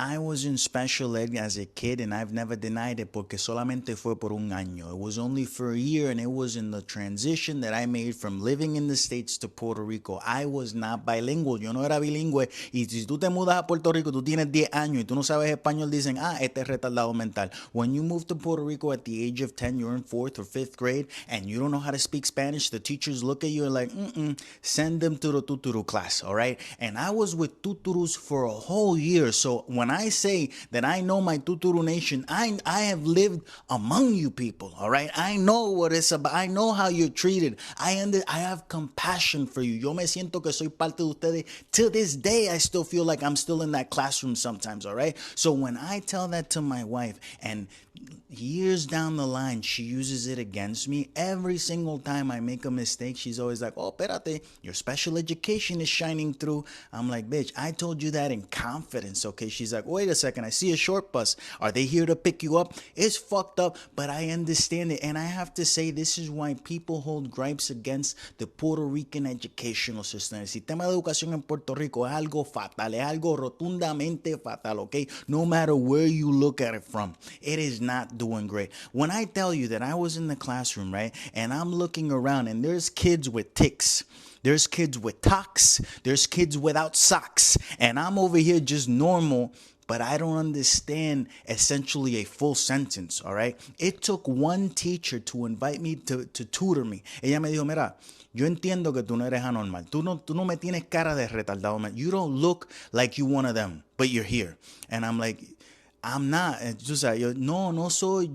I was in special ed as a kid, and I've never denied it porque solamente fue por un año. It was only for a year, and it was in the transition that I made from living in the States to Puerto Rico. I was not bilingual. Yo no era bilingüe. Y si tú te mudas a Puerto Rico, tú tienes 10 años y tú no sabes español, dicen, este es retardado mental. When you move to Puerto Rico at the age of 10, you're in 4th or 5th grade, and you don't know how to speak Spanish, the teachers look at you and like, send them to the tuturu class, all right? And I was with tuturus for a whole year. So when I say that I know my tuturu nation, I have lived among you people, all right? I know what it's about. I know how you're treated. I have compassion for you. Yo me siento que soy parte de ustedes. To this day, I still feel like I'm still in that classroom sometimes, all right? So when I tell that to my wife, and years down the line, she uses it against me. Every single time I make a mistake, she's always like, oh, espérate, your special education is shining through. I'm like, bitch, I told you that in confidence, okay? She's like, wait a second, I see a short bus. Are they here to pick you up? It's fucked up, but I understand it. And I have to say, this is why people hold gripes against the Puerto Rican educational system. El sistema de educación en Puerto Rico es algo fatal, es algo rotundamente fatal, okay? No matter where you look at it from, it is not doing great. When I tell you that I was in the classroom, right, and I'm looking around and there's kids with tics, there's kids with talks, there's kids without socks, and I'm over here just normal, but I don't understand essentially a full sentence, all right? It took one teacher to invite me to tutor me. Ella me dijo, mira, yo entiendo que tú no eres anormal. Tú no me tienes cara de retardado, man. You don't look like you one of them, but you're here. And I'm like, I'm not. Yo, yo no soy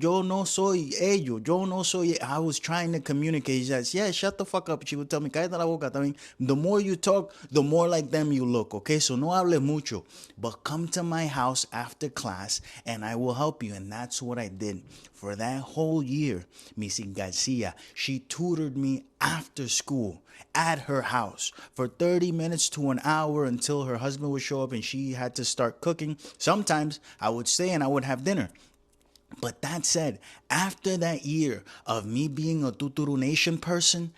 ellos, yo no soy. I was trying to communicate. She says, yeah, shut the fuck up. She would tell me, cállate la boca también. The more you talk, the more like them you look, okay? So no hables mucho, but come to my house after class and I will help you. And that's what I did. For that whole year, Mrs. Garcia, she tutored me after school at her house for 30 minutes to an hour until her husband would show up and she had to start cooking. Sometimes I would stay and I would have dinner. But that said, after that year of me being a Tuturu Nation person,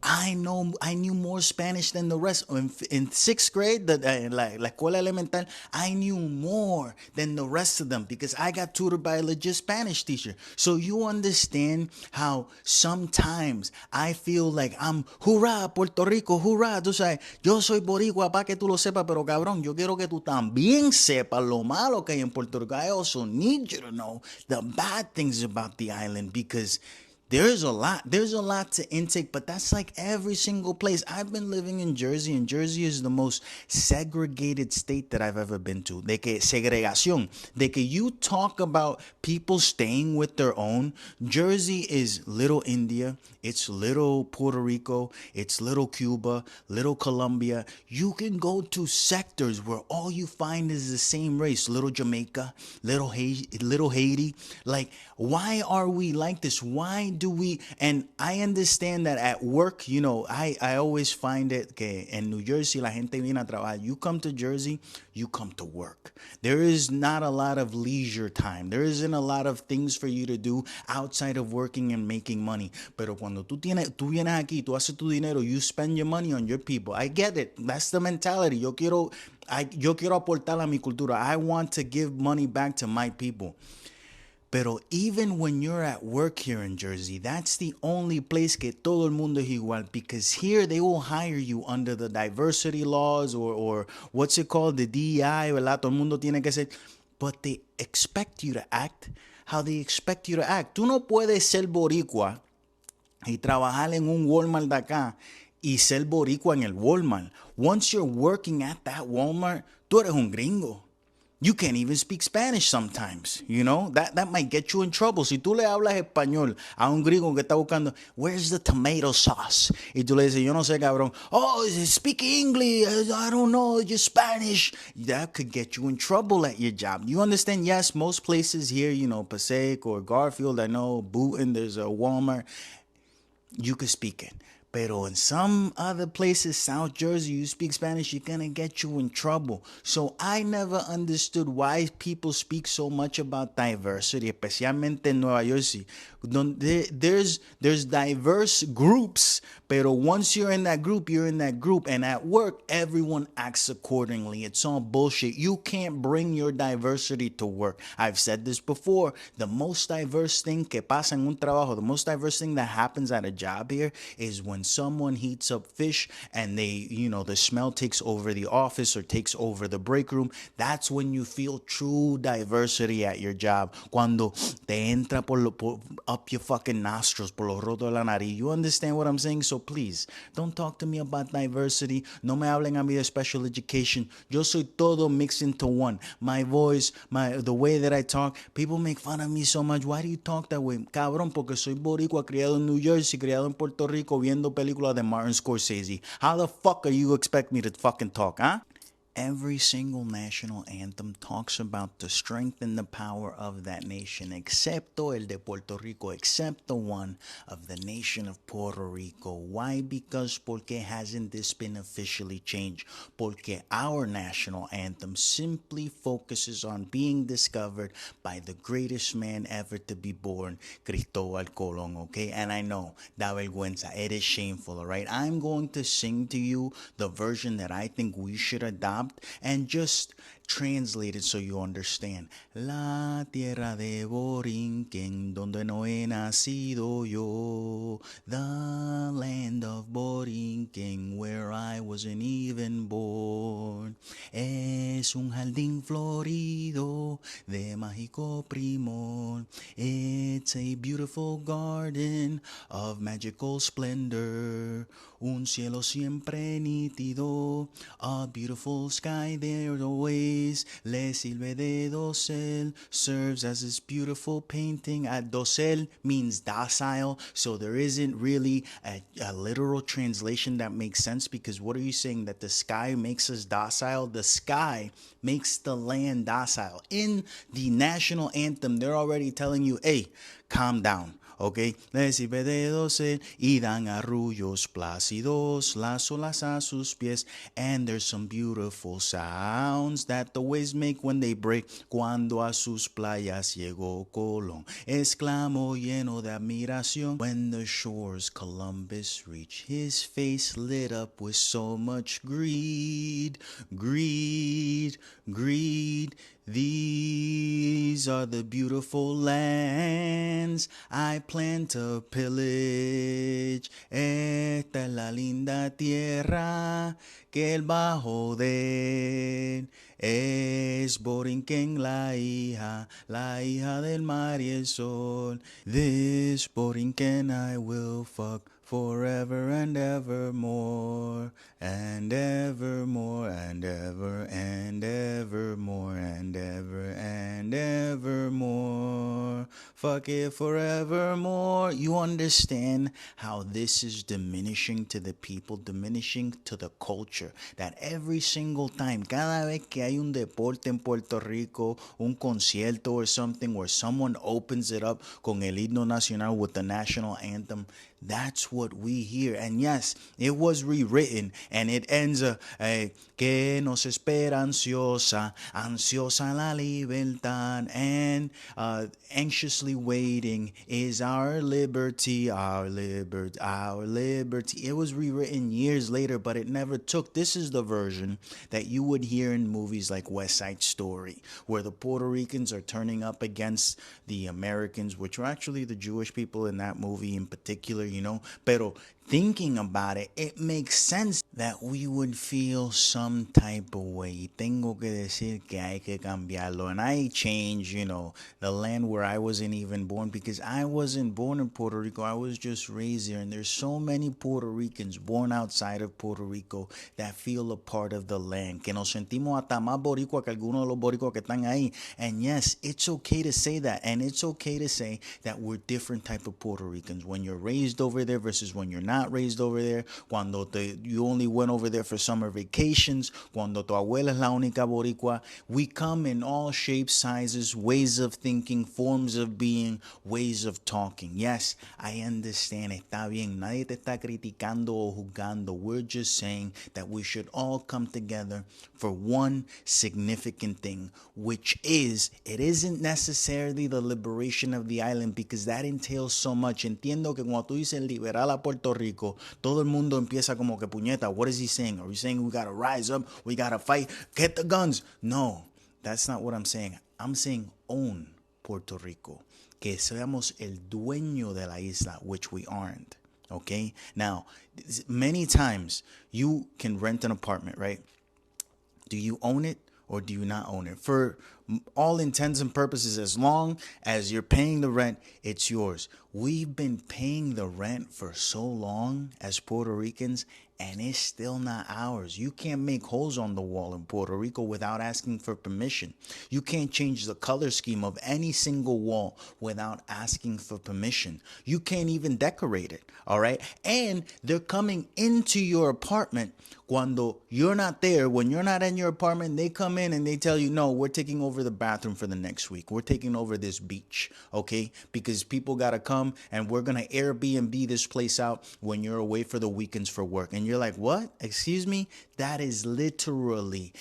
I knew more Spanish than the rest. In 6th grade, la escuela elemental, I knew more than the rest of them because I got tutored by a legit Spanish teacher. So you understand how sometimes I feel like I'm, hurrah, Puerto Rico, hurrah. Tú sabes, yo soy boricua para que tú lo sepas, pero cabrón, yo quiero que tú también sepas lo malo que hay en Puerto Rico. I also need you to know the bad things about the island because there's a lot to intake, but that's like every single place. I've been living in Jersey, and Jersey is the most segregated state that I've ever been to. De que segregación, de que you talk about people staying with their own. Jersey is little India, it's little Puerto Rico, it's little Cuba, little Colombia. You can go to sectors where all you find is the same race. Little Jamaica, little Haiti. Like, why are we like this? Why do we? And I understand that at work, you know, I always find it que en New Jersey la gente viene a trabajar. You come to Jersey, you come to work. There is not a lot of leisure time. There isn't a lot of things for you to do outside of working and making money. Pero cuando tú vienes aquí, tú haces tu dinero, you spend your money on your people. I get it. That's the mentality. Yo quiero aportar a mi cultura. I want to give money back to my people. Pero even when you're at work here in Jersey, that's the only place que todo el mundo es igual because here they will hire you under the diversity laws or what's it called, the DEI, ¿verdad? Todo el mundo tiene que ser. But they expect you to act how they expect you to act. Tú no puedes ser boricua y trabajar en un Walmart de acá y ser boricua en el Walmart. Once you're working at that Walmart, tú eres un gringo. You can't even speak Spanish sometimes, you know? That might get you in trouble. Si tú le hablas español a un gringo que está buscando, where's the tomato sauce? Y tú le dices, yo no sé, cabrón. Oh, speak English. I don't know, you're Spanish. That could get you in trouble at your job. You understand? Yes, most places here, you know, Passaic or Garfield, I know, Boonton, there's a Walmart. You could speak it. Pero in some other places, South Jersey, you speak Spanish, you're going to get you in trouble. So I never understood why people speak so much about diversity, especialmente en Nueva Jersey. There's diverse groups, Pero once you're in that group, you're in that group. And at work, everyone acts accordingly. It's all bullshit. You can't bring your diversity to work. I've said this before. The most diverse thing que pasa en un trabajo, the most diverse thing that happens at a job here is when someone heats up fish and the smell takes over the office or takes over the break room. That's when you feel true diversity at your job. Cuando te entra up your fucking nostrils, por los rotos de la nariz. You understand what I'm saying? So please, don't talk to me about diversity. No me hablen a mí de special education. Yo soy todo mixed into one. My voice, the way that I talk. People make fun of me so much. Why do you talk that way? Cabrón, porque soy boricua, criado en New Jersey, criado en Puerto Rico, viendo películas de Martin Scorsese. How the fuck are you expect me to fucking talk, huh? Every single national anthem talks about the strength and the power of that nation, excepto el de Puerto Rico, except the one of the nation of Puerto Rico. Why? Because porque hasn't this been officially changed? Porque our national anthem simply focuses on being discovered by the greatest man ever to be born, Cristobal Colón, okay? And I know, da vergüenza, it is shameful, all right? I'm going to sing to you the version that I think we should adopt and just translate it so you understand. La tierra de Borinquen, donde no he nacido yo. The land of Borinquen, where I wasn't even born. Es un jardín florido de mágico primor. It's a beautiful garden of magical splendor. Un cielo siempre nítido, a beautiful sky there always. Le sirve de dosel, serves as this beautiful painting. Dosel means docile, so there isn't really a literal translation that makes sense, because what are you saying? That the sky makes us docile? The sky makes the land docile. In the national anthem, they're already telling you, hey, calm down. Okay, le sirve de dosel y dan arrullos plácidos las olas a sus pies. And there's some beautiful sounds that the waves make when they break. Cuando a sus playas llegó Colón, exclamó lleno de admiración. When the shores Columbus reached, his face lit up with so much greed, greed, greed. These are the beautiful lands I plan to pillage. Esta es la linda tierra que el bajo de es Borinquen la hija del mar y el sol. This Borinquen I will fuck forever and evermore, and evermore, and ever, and evermore, and ever, and evermore. Fuck it forevermore. You understand how this is diminishing to the people, diminishing to the culture, that every single time, cada vez que hay un deporte en Puerto Rico, un concierto or something where someone opens it up con el himno nacional with the national anthem, that's what we hear. And yes, it was rewritten, and it ends que nos espera ansiosa, ansiosa la libertad, and anxiously waiting is our liberty, our liberty, our liberty. It was rewritten years later, but it never took. This is the version that you would hear in movies like West Side Story, where the Puerto Ricans are turning up against the Americans, which were actually the Jewish people in that movie in particular, you know. Pero thinking about it, it makes sense that we would feel some type of way. Tengo que decir que hay que cambiarlo. And I changed, you know, the land where I wasn't even born, because I wasn't born in Puerto Rico. I was just raised here. And there's so many Puerto Ricans born outside of Puerto Rico that feel a part of the land. Que nos sentimos hasta más boricua que algunos de los boricuas que están ahí. And yes, it's okay to say that. And it's okay to say that we're different type of Puerto Ricans. When you're raised over there versus when you're not raised over there, cuando you only went over there for summer vacations, cuando tu abuela es la única boricua. We come in all shapes, sizes, ways of thinking, forms of being, ways of talking. Yes, I understand, está bien, nadie te está criticando o juzgando. We're just saying that we should all come together for one significant thing, which is, it isn't necessarily the liberation of the island, because that entails so much. Entiendo que cuando tú dices liberar a Puerto Rico, Rico, todo el mundo empieza como que puñeta, what is he saying? Are you saying we gotta rise up, we gotta fight, get the guns? No, that's not what I'm saying. I'm saying own Puerto Rico. Que seamos el dueño de la isla, which we aren't. Okay? Now, many times you can rent an apartment, right? Do you own it or do you not own it? For all intents and purposes, as long as you're paying the rent, it's yours. We've been paying the rent for so long as Puerto Ricans, and it's still not ours. You can't make holes on the wall in Puerto Rico without asking for permission. You can't change the color scheme of any single wall without asking for permission. You can't even decorate it, all right? And they're coming into your apartment cuando you're not there. When you're not in your apartment, they come in and they tell you, no, we're taking over the bathroom for the next week. We're taking over this beach, okay? Because people got to come and we're going to Airbnb this place out when you're away for the weekends for work. And you're like, what? Excuse me? That is literally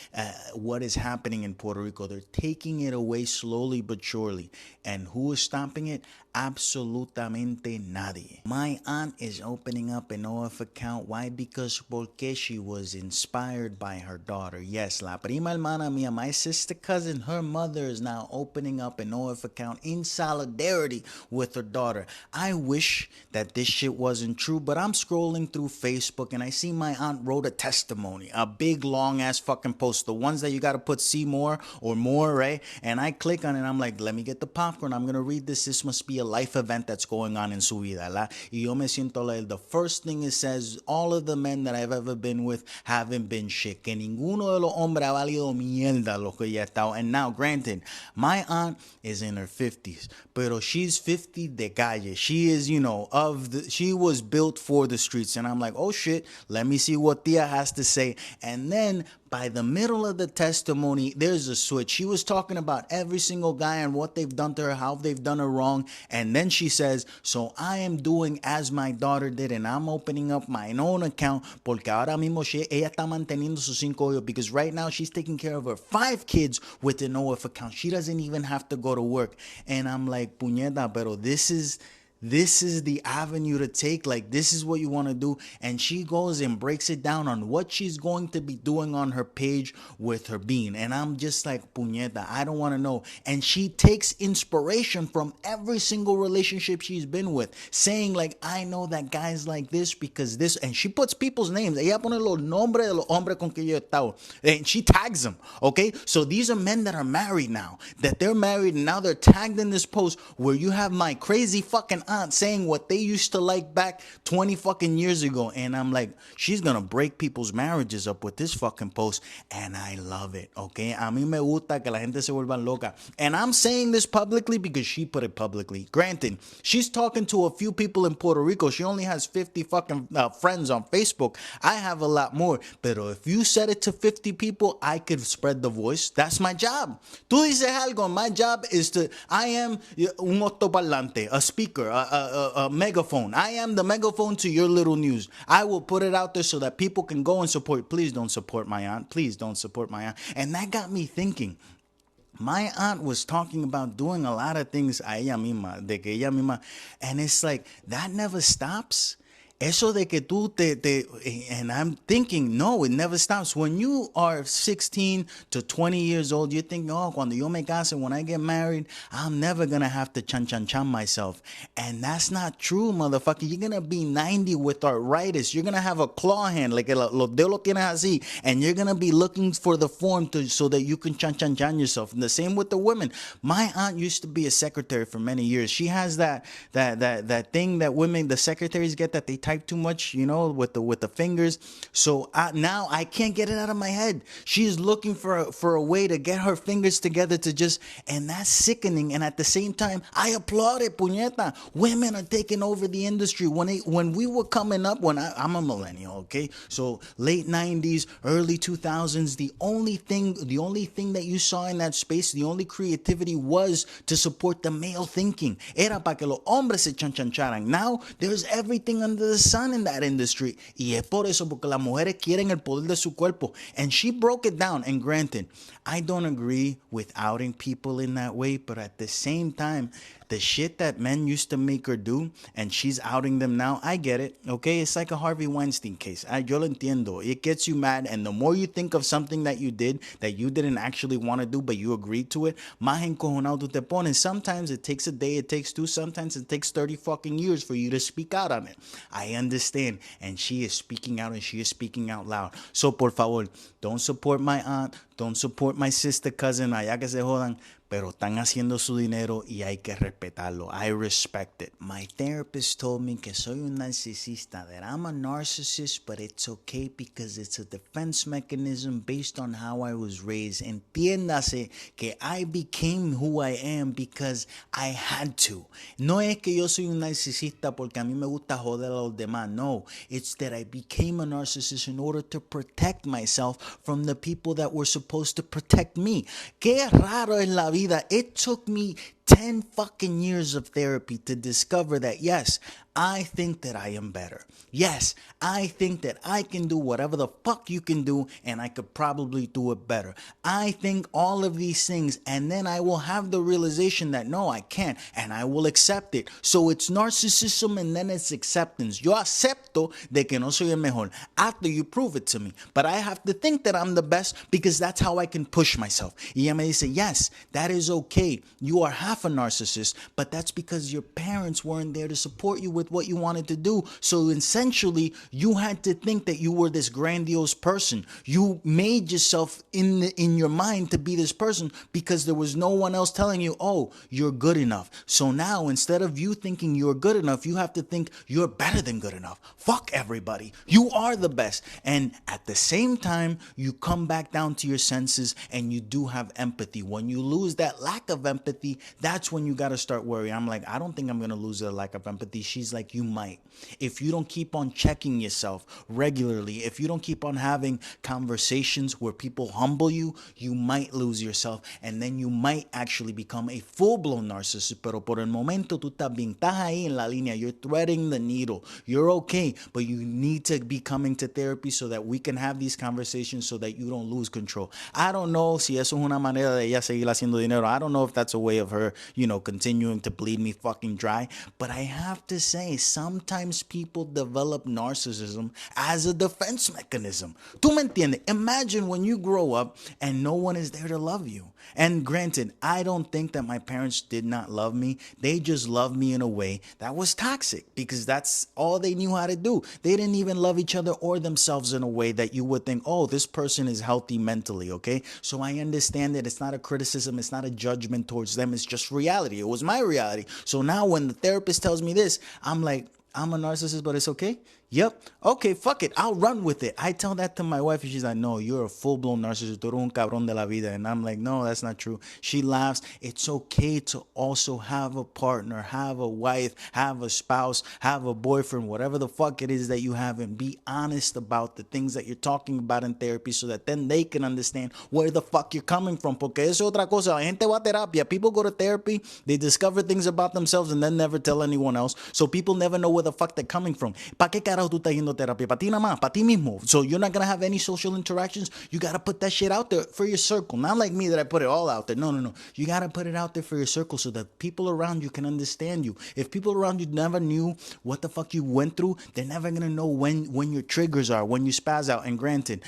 what is happening in Puerto Rico. They're taking it away slowly but surely. And who is stopping it? Absolutamente nadie. My aunt is opening up an OF account. Why? Because Porque she was inspired by her daughter. Yes, la prima hermana mía, my sister cousin, her mother is now opening up an OF account in solidarity with her daughter. I wish that this shit wasn't true, but I'm scrolling through Facebook and I see my aunt wrote a testimony, a big long ass fucking post, the ones that you gotta put see more or more, right? And I click on it and I'm like, let me get the popcorn. I'm gonna read this. This must be a life event that's going on in su vida, la? Y yo me siento like the first thing it says, all of the men that I've ever been with haven't been shit. Que ninguno de los hombres ha valido mierda lo que ya estado. And now, granted, my aunt is in her 50s, pero she's 50 de calle. She is, you know, she was built for the streets. And I'm like, oh shit, let me see what Tia has to say. And then by the middle of the testimony, there's a switch. She was talking about every single guy and what they've done to her, how they've done her wrong. And then she says, so I am doing as my daughter did, and I'm opening up my own account porque ahora mismo ella está manteniendo sus 5 hijos, because right now she's taking care of her 5 kids with an OF account. She doesn't even have to go to work. And I'm like, puñeta, pero this is the avenue to take. Like, this is what you want to do. And she goes and breaks it down on what she's going to be doing on her page with her bean. And I'm just like, puñeta, I don't want to know. And she takes inspiration from every single relationship she's been with, saying like, I know that guys like this because this, and she puts people's names. Ella pone los nombres de los hombres con que yo he estado. And she tags them, okay? So these are men that are married now, that they're married, and now they're tagged in this post where you have my crazy fucking aunt saying what they used to like back 20 fucking years ago. And I'm like, she's gonna break people's marriages up with this fucking post. And I love it, okay? A mí me gusta que la gente se vuelva loca. And I'm saying this publicly because she put it publicly. Granted, she's talking to a few people in Puerto Rico. She only has 50 fucking friends on Facebook. I have a lot more. But if you said it to 50 people, I could spread the voice. That's my job. Tú dices algo. My job is I am un autoparlante, a speaker, a megaphone. I am the megaphone to your little news. I will put it out there so that people can go and support. Please don't support my aunt. Please don't support my aunt. And that got me thinking. My aunt was talking about doing a lot of things a ella misma, de que ella misma, and it's like, that never stops. Eso de que tú and I'm thinking, no, it never stops. When you are 16 to 20 years old, you think, oh, cuando yo me case, when I get married, I'm never going to have to chan myself. And that's not true, motherfucker. You're going to be 90 with arthritis. You're going to have a claw hand, like los dedos lo tienes así, and you're going to be looking for the form so that you can chan yourself. And the same with the women. My aunt used to be a secretary for many years. She has that thing that women, the secretaries get, that they type too much, you know, with the fingers. So now I can't get it out of my head. She's looking for a way to get her fingers together to just, and that's sickening. And at the same time, I applaud it, puñeta. Women are taking over the industry. When we were coming up, I'm a millennial, okay? So late 90s, early 2000s, the only thing that you saw in that space, the only creativity was to support the male thinking. Era para que los hombres se chanchancharan. Now there's everything under the sun in that industry. Y es por eso, porque las mujeres quieren el poder de su cuerpo. And she broke it down. And granted, I don't agree with outing people in that way, but at the same time, the shit that men used to make her do, and she's outing them now, I get it, okay? It's like a Harvey Weinstein case. Yo lo entiendo. It gets you mad, and the more you think of something that you did that you didn't actually want to do, but you agreed to it, más encojonado tú te pones. Sometimes it takes a day, it takes two, sometimes it takes 30 fucking years for you to speak out on it. I understand, and she is speaking out, and she is speaking out loud. So, por favor, don't support my aunt, don't support my sister, cousin, allá que se jodan, pero están haciendo su dinero y hay que respetarlo. I respect it. My therapist told me que soy un narcisista, that I'm a narcissist, but it's okay because it's a defense mechanism based on how I was raised. Entiéndase que I became who I am because I had to. No es que yo soy un narcisista porque a mí me gusta joder a los demás. No, it's that I became a narcissist in order to protect myself from the people that were supposed to protect me. Qué raro es la vida. It took me 10 fucking years of therapy to discover that, yes, I think that I am better. Yes, I think that I can do whatever the fuck you can do, and I could probably do it better. I think all of these things, and then I will have the realization that no, I can't, and I will accept it. So it's narcissism, and then it's acceptance. Yo acepto de que no soy el mejor after you prove it to me. But I have to think that I'm the best because that's how I can push myself. Y ella me dice, yes, that is okay. You are half a narcissist, but that's because your parents weren't there to support you with what you wanted to do. So essentially, you had to think that you were this grandiose person. You made yourself in your mind to be this person because there was no one else telling you, oh, you're good enough. So now, instead of you thinking you're good enough, you have to think you're better than good enough. Fuck everybody. You are the best. And at the same time, you come back down to your senses and you do have empathy. When you lose that lack of empathy, that's when you got to start worrying. I'm like, I don't think I'm going to lose the lack of empathy. She's like, you might. If you don't keep on checking yourself regularly, if you don't keep on having conversations where people humble you, you might lose yourself, and then you might actually become a full-blown narcissist. Pero por el momento, tú estás ahí en la línea. You're threading the needle. You're okay, but you need to be coming to therapy so that we can have these conversations so that you don't lose control. I don't know si eso es una manera de ella seguir haciendo dinero. I don't know if that's a way of her, continuing to bleed me fucking dry. But I have to say, sometimes people develop narcissism as a defense mechanism. Tú me entiendes? Imagine when you grow up and no one is there to love you. And granted, I don't think that my parents did not love me. They just loved me in a way that was toxic because that's all they knew how to do. They didn't even love each other or themselves in a way that you would think, oh, this person is healthy mentally, okay? So I understand that it's not a criticism, it's not a judgment towards them, it's just reality. It was my reality. So now when the therapist tells me this, I'm like, I'm a narcissist, but it's okay? Yep. Okay, fuck it. I'll run with it. I tell that to my wife and she's like, no, you're a full-blown narcissist. Tú eres un cabrón de la vida. And I'm like, no, that's not true. She laughs. It's okay to also have a partner, have a wife, have a spouse, have a boyfriend, whatever the fuck it is that you have, and be honest about the things that you're talking about in therapy so that then they can understand where the fuck you're coming from. Porque eso es otra cosa. La gente va a terapia. People go to therapy. They discover things about themselves and then never tell anyone else. So people never know where the fuck they're coming from. ¿Para qué carajo tú estás yendo a terapia? Para ti nada más, para ti mismo. So you're not going to have any social interactions. You got to put that shit out there for your circle. Not like me that I put it all out there. No. You got to put it out there for your circle so that people around you can understand you. If people around you never knew what the fuck you went through, they're never going to know when your triggers are, when you spaz out. And granted,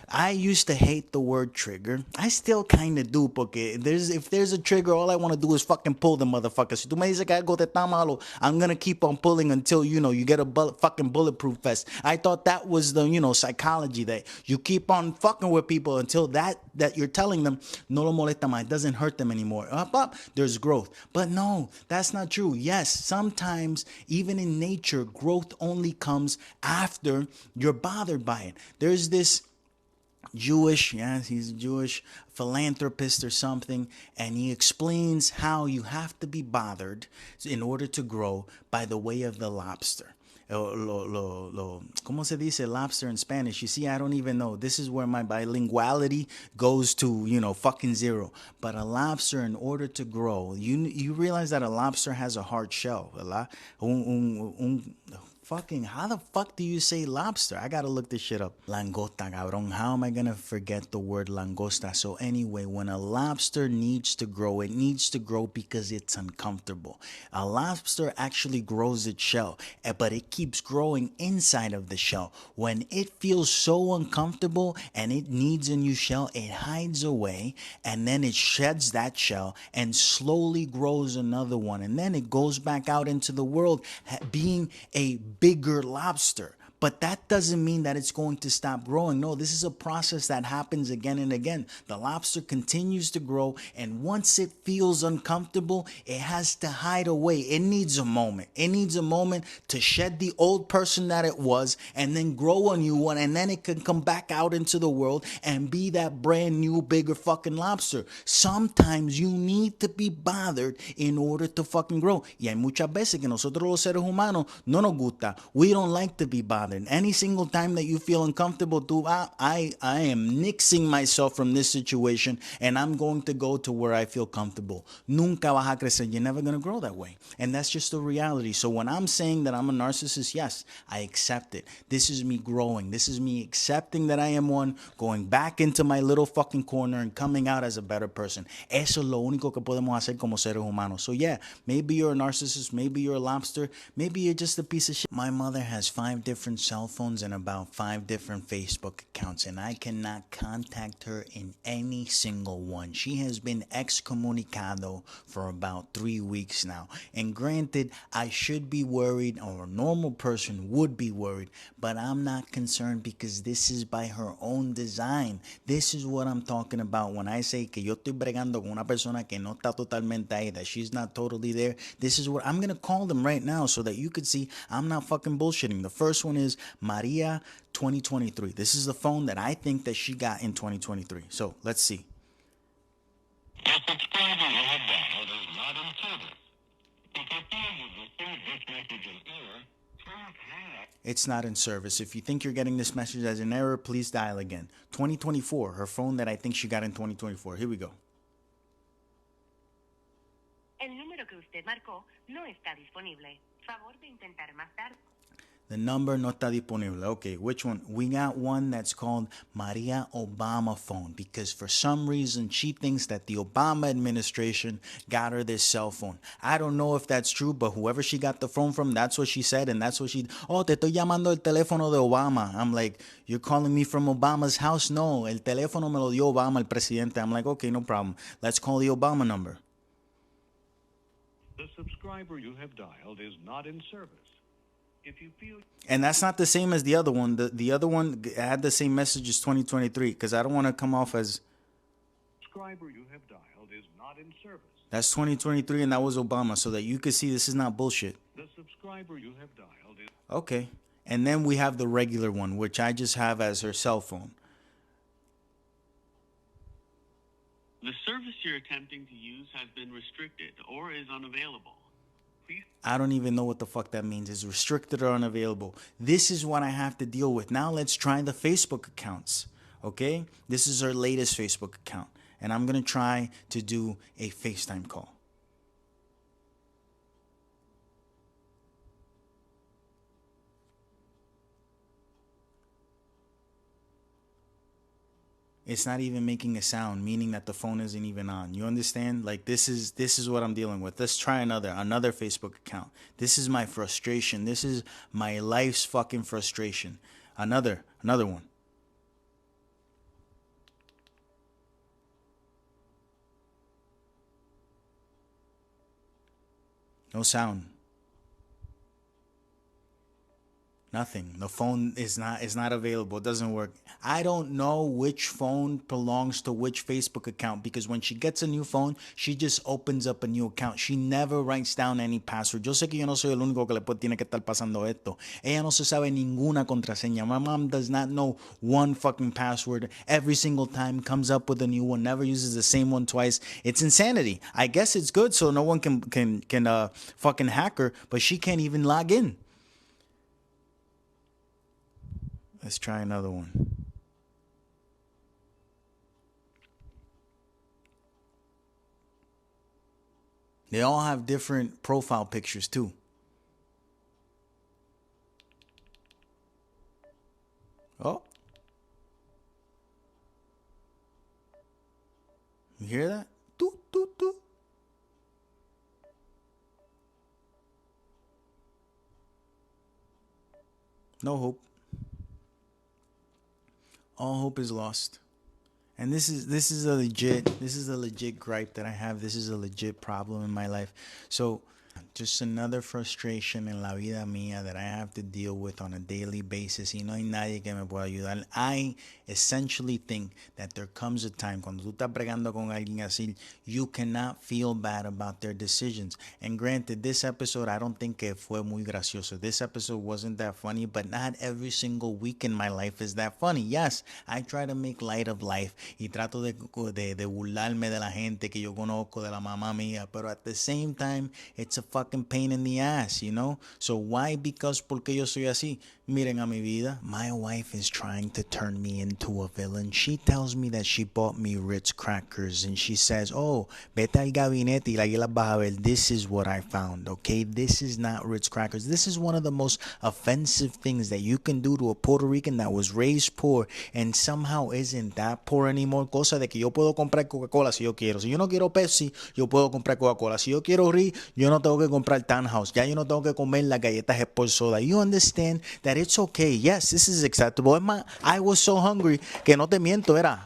I used to hate the word trigger. I still kind of do, porque if there's a trigger, all I want to do is fucking pull the motherfucker. Si tú me dices que algo te está malo, I'm going to keep on pulling until, you get a fucking bulletproof vest. I thought that was the, psychology, that you keep on fucking with people until that you're telling them no lo molesta más. It doesn't hurt them anymore. Up, there's growth. But no, that's not true. Yes, sometimes even in nature, growth only comes after you're bothered by it. There's this he's a Jewish philanthropist or something, and he explains how you have to be bothered in order to grow by the way of the lobster. ¿Cómo se dice lobster in Spanish? You see, I don't even know. This is where my bilinguality goes to, fucking zero. But a lobster, in order to grow, you realize that a lobster has a hard shell, ¿verdad? how the fuck do you say lobster? I gotta look this shit up. Langosta, cabrón. How am I gonna forget the word langosta? So anyway, when a lobster needs to grow, it needs to grow because it's uncomfortable. A lobster actually grows its shell, but it keeps growing inside of the shell. When it feels so uncomfortable and it needs a new shell, it hides away and then it sheds that shell and slowly grows another one. And then it goes back out into the world being a bigger lobster. But that doesn't mean that it's going to stop growing. No, this is a process that happens again and again. The lobster continues to grow, and once it feels uncomfortable, it has to hide away. It needs a moment. It needs a moment to shed the old person that it was and then grow a new one, and then it can come back out into the world and be that brand new, bigger fucking lobster. Sometimes you need to be bothered in order to fucking grow. Y hay muchas veces que nosotros los seres humanos no nos gusta. We don't like to be bothered. Any single time that you feel uncomfortable, I am nixing myself from this situation and I'm going to go to where I feel comfortable. Nunca vas a crecer. You're never going to grow that way. And that's just the reality. So when I'm saying that I'm a narcissist, yes, I accept it. This is me growing. This is me accepting that I am one, going back into my little fucking corner and coming out as a better person. Eso es lo único que podemos hacer como seres humanos. So yeah, maybe you're a narcissist, maybe you're a lobster, maybe you're just a piece of shit. My mother has 5 different cell phones and about 5 different Facebook accounts, and I cannot contact her in any single one. She has been excommunicado for about 3 weeks now. And granted, I should be worried, or a normal person would be worried, but I'm not concerned because this is by her own design. This is what I'm talking about when I say que yo estoy bregando con una persona que no está totalmente ahí, that she's not totally there. This is what I'm going to call them right now so that you could see I'm not fucking bullshitting. The first one is Maria 2023. This is the phone that I think that she got in 2023. So let's see. The subscriber you have dialed is not in service. If you feel you've received this message in error, please hang up. It's not in service. If you think you're getting this message as an error, please dial again. 2024, her phone that I think she got in 2024. Here we go. El número que usted marcó no está disponible. Favor de intentar más tarde. The number no está disponible. Okay, which one? We got one that's called Maria Obama phone because for some reason she thinks that the Obama administration got her this cell phone. I don't know if that's true, but whoever she got the phone from, that's what she said, and that's what she... Oh, te estoy llamando el teléfono de Obama. I'm like, you're calling me from Obama's house? No, el teléfono me lo dio Obama, el presidente. I'm like, okay, no problem. Let's call the Obama number. The subscriber you have dialed is not in service. If you feel... And that's not the same as the other one. The other one had the same message as 2023 because I don't want to come off as... Subscriber you have dialed is not in service. That's 2023 and that was Obama so that you could see this is not bullshit. The subscriber you have dialed is... Okay. And then we have the regular one, which I just have as her cell phone. The service you're attempting to use has been restricted or is unavailable. I don't even know what the fuck that means. Is restricted or unavailable. This is what I have to deal with. Now let's try the Facebook accounts. Okay? This is her latest Facebook account. And I'm going to try to do a FaceTime call. It's not even making a sound, meaning that the phone isn't even on. You understand? Like this is what I'm dealing with. Let's try another Facebook account. This is my frustration. This is my life's fucking frustration. Another one. No sound. Nothing. The phone is not available. It doesn't work. I don't know which phone belongs to which Facebook account because when she gets a new phone, she just opens up a new account. She never writes down any password. Yo sé que yo no soy el único que le tiene que estar pasando esto. Ella no se sabe ninguna contraseña. My mom does not know one fucking password. Every single time comes up with a new one. Never uses the same one twice. It's insanity. I guess it's good so no one can fucking hack her, but she can't even log in. Let's try another one. They all have different profile pictures too. You hear that? Toot, toot, toot. No hope. All hope is lost. And this is a legit gripe that I have. This is a legit problem in my life. So just another frustration en la vida mía that I have to deal with on a daily basis. Y no hay nadie que me pueda ayudar. I essentially think that there comes a time cuando tú estás bregando con alguien así, you cannot feel bad about their decisions. And granted, this episode I don't think que fue muy gracioso. This episode wasn't that funny, but not every single week in my life is that funny. Yes, I try to make light of life y trato de burlarme de la gente que yo conozco, de la mamá mía, pero at the same time, it's a fucking pain in the ass, you know? So why? Because porque yo soy así. Miren a mi vida. My wife is trying to turn me into a villain. She tells me that she bought me Ritz crackers and she says, oh, vete al gabinete y aquí las vas a ver. This is what I found, okay? This is not Ritz crackers. This is one of the most offensive things that you can do to a Puerto Rican that was raised poor and somehow isn't that poor anymore. Cosa de que yo puedo comprar Coca-Cola si yo quiero. Si yo no quiero Pepsi, yo puedo comprar Coca-Cola. Si yo quiero Rico, yo no tengo que comprar Townhouse. Ya yo no tengo que comer las galletas por soda. You understand that it's okay. Yes, this is acceptable. I was so hungry que no te miento, era.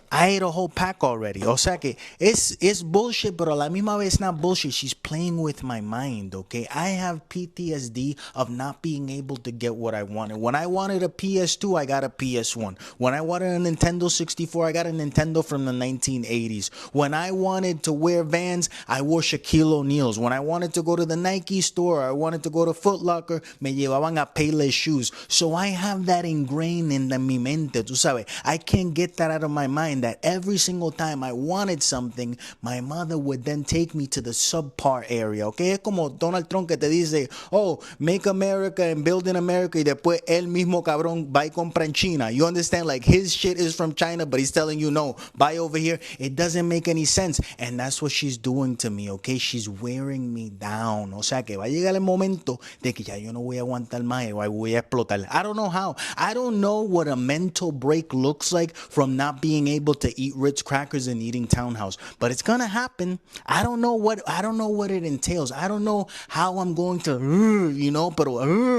I ate a whole pack already. O sea que it's bullshit, but a la misma vez not bullshit. She's playing with my mind, okay? I have PTSD of not being able to get what I wanted. When I wanted a PS2, I got a PS1. When I wanted a Nintendo 64, I got a Nintendo from the 1980s. When I wanted to wear Vans, I wore Shaquille O'Neal's. When I wanted to go to the Nike store, I wanted to go to Foot Locker, me llevaban a Payless shoes. So I have that ingrained in mi mente, tú sabes. I can't get that out of my mind. That every single time I wanted something, my mother would then take me to the subpar area, okay? Es como Donald Trump que te dice, oh, make America and build in America, y después él mismo cabrón va y compra en China. You understand? Like his shit is from China, but he's telling you, no, buy over here. It doesn't make any sense. And that's what she's doing to me, okay? She's wearing me down. O sea que va a llegar el momento de que ya yo no voy a aguantar más y voy a explotar. I don't know how. I don't know what a mental break looks like from not being able to eat Ritz crackers and eating Townhouse, but it's gonna happen. I don't know what it entails. I don't know how I'm going to, but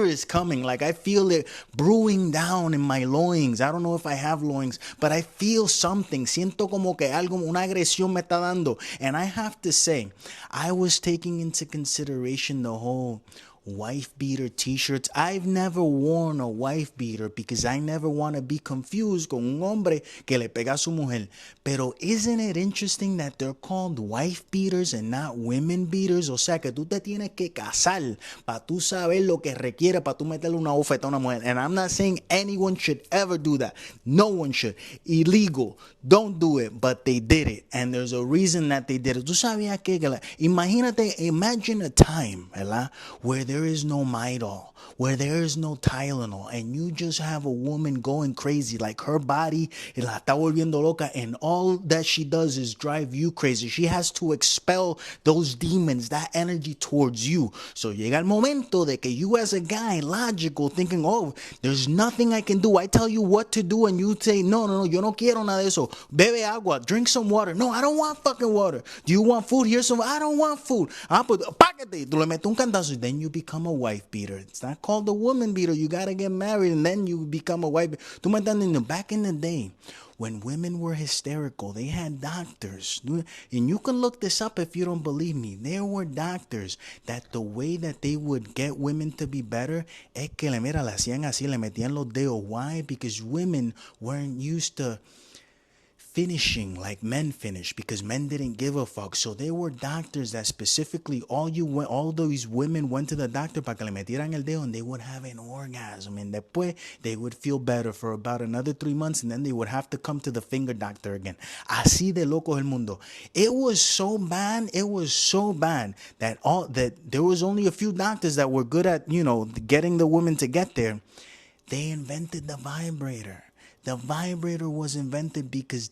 it's coming. Like I feel it brewing down in my loins. I don't know if I have loins, but I feel something. Siento como que algo, una agresión me está dando. And I have to say, I was taking into consideration the whole wife beater t-shirts. I've never worn a wife beater because I never want to be confused con un hombre que le pega a su mujer. Pero isn't it interesting that they're called wife beaters and not women beaters? O sea que tú te tienes que casar para tú saber lo que requiere para tú meterle una bofeta a una mujer. And I'm not saying anyone should ever do that. No one should. Illegal. Don't do it. But they did it. And there's a reason that they did it. Tú sabías que imagine a time, ¿verdad? Where there is no Midol, where there is no Tylenol, and you just have a woman going crazy, like her body la está volviendo loca, and all that she does is drive you crazy. She has to expel those demons, that energy towards you. So llega el momento de que you as a guy, logical, thinking, oh, there's nothing I can do. I tell you what to do, and you say, no, yo no quiero nada de eso. Bebe agua, drink some water. No, I don't want fucking water. Do you want food? Here's some. I don't want food. Pues, págate. Tú le metes un cantazo. Then you become a wife beater. It's not called a woman beater. You gotta get married and then you become a wife beater. Tú me entiendes? Back in the day, when women were hysterical, they had doctors. And you can look this up if you don't believe me. There were doctors that the way that they would get women to be better es que le hacían así, le metían los dedos. Why? Because women weren't used to finishing like men finish because men didn't give a fuck. So there were doctors that specifically all these women went to the doctor para que le metieran el dedo and they would have an orgasm. And después they would feel better for about another 3 months and then they would have to come to the finger doctor again. Así de loco el mundo. It was so bad that there was only a few doctors that were good at, getting the women to get there. They invented the vibrator. The vibrator was invented because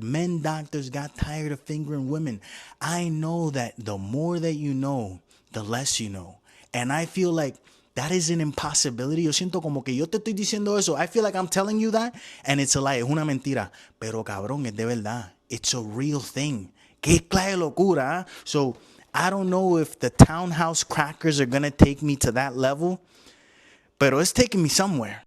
men doctors got tired of fingering women. I know that the more that you know, the less you know. And I feel like that is an impossibility. Yo siento como que yo te estoy diciendo eso. I feel like I'm telling you that and it's a lie. Es una mentira. Pero cabrón, es de verdad. It's a real thing. Qué clase de locura. Huh? So I don't know if the townhouse crackers are going to take me to that level, pero it's taking me somewhere.